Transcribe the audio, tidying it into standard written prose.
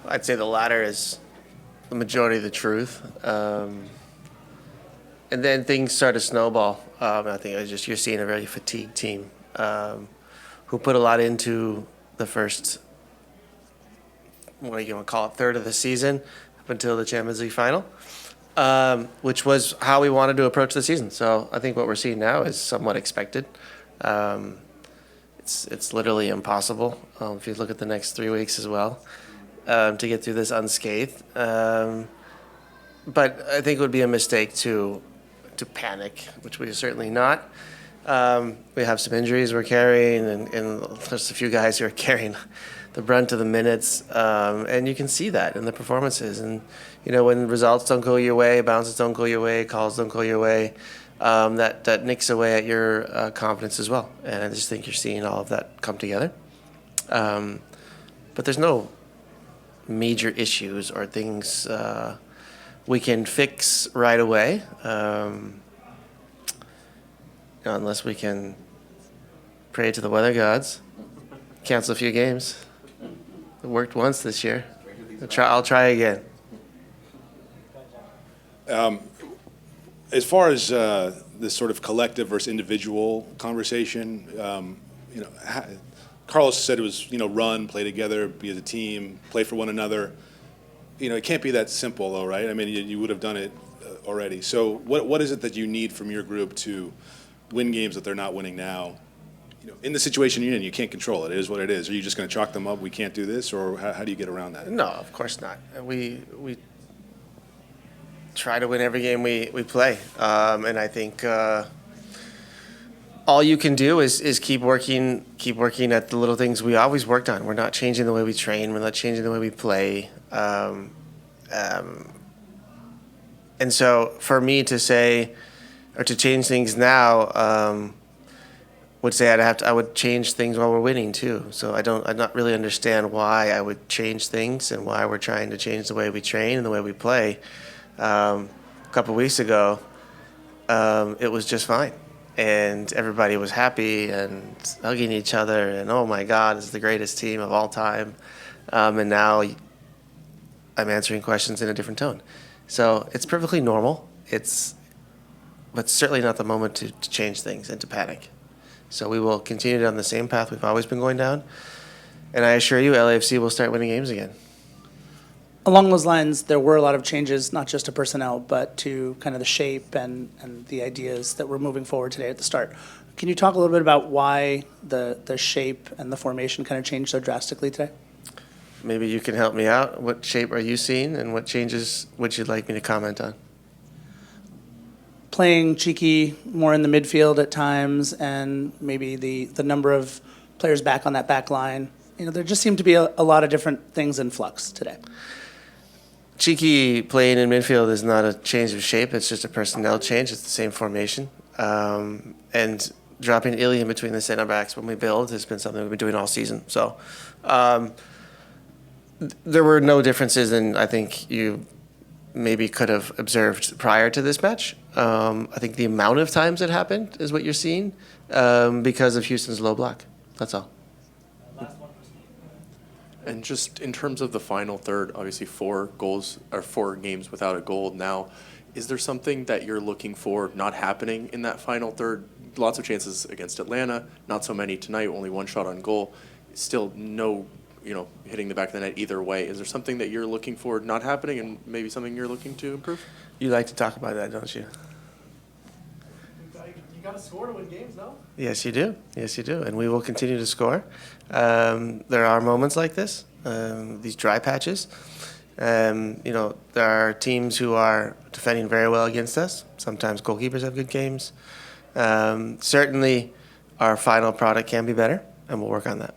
I'd say the latter is the majority of the truth. And then things start to snowball. I think you're seeing a very fatigued team who put a lot into the first, what are you going to call it, third of the season up until the Champions League final, which was how we wanted to approach the season. So I think what we're seeing now is somewhat expected. It's literally impossible if you look at the next 3 weeks as well to get through this unscathed. But I think it would be a mistake to panic, which we are certainly not. We have some injuries we're carrying, and there's a few guys who are carrying the brunt of the minutes, and you can see that in the performances. And when results don't go your way, bounces don't go your way, calls don't go your way, that nicks away at your confidence as well. And I just think you're seeing all of that come together. But there's no major issues or things we can fix right away, unless we can pray to the weather gods, cancel a few games. It worked once this year. I'll try again. As far as this sort of collective versus individual conversation, Carlos said it was run, play together, be as a team, play for one another. It can't be that simple, though, right? I mean, you would have done it already. So what is it that you need from your group to win games that they're not winning now? In the situation you're in, you can't control it. It is what it is. Are you just going to chalk them up? We can't do this, or how do you get around that? No, of course not. We try to win every game we play, and I think all you can do is keep working at the little things we always worked on. We're not changing the way we train. We're not changing the way we play. And so for me to say or to change things now would say I would change things while we're winning too. So I not really understand why I would change things and why we're trying to change the way we train and the way we play. A couple of weeks ago, it was just fine. And everybody was happy and hugging each other and, oh my God, it's the greatest team of all time. And now I'm answering questions in a different tone. So it's perfectly normal. But certainly not the moment to change things and to panic. So we will continue down the same path we've always been going down. And I assure you, LAFC will start winning games again. Along those lines, there were a lot of changes, not just to personnel, but to kind of the shape and the ideas that we're moving forward today at the start. Can you talk a little bit about why the shape and the formation kind of changed so drastically today? Maybe you can help me out. What shape are you seeing, and what changes would you like me to comment on? Playing Cheeky more in the midfield at times, and maybe the number of players back on that back line. There just seemed to be a lot of different things in flux today. Cheeky playing in midfield is not a change of shape. It's just a personnel change. It's the same formation. And dropping Ilya in between the center backs when we build has been something we've been doing all season. So there were no differences, and I think you maybe could have observed prior to this match. I think the amount of times it happened is what you're seeing because of Houston's low block. That's all. And just in terms of the final third, obviously 4 games without a goal now. Is there something that you're looking for not happening in that final third? Lots of chances against Atlanta, not so many tonight, only 1 shot on goal. Still no, hitting the back of the net either way. Is there something that you're looking for not happening and maybe something you're looking to improve? You like to talk about that, don't you? You got to score to win games, no? Yes, you do. Yes, you do. And we will continue to score. There are moments like this, these dry patches. There are teams who are defending very well against us. Sometimes goalkeepers have good games. Certainly, our final product can be better, and we'll work on that.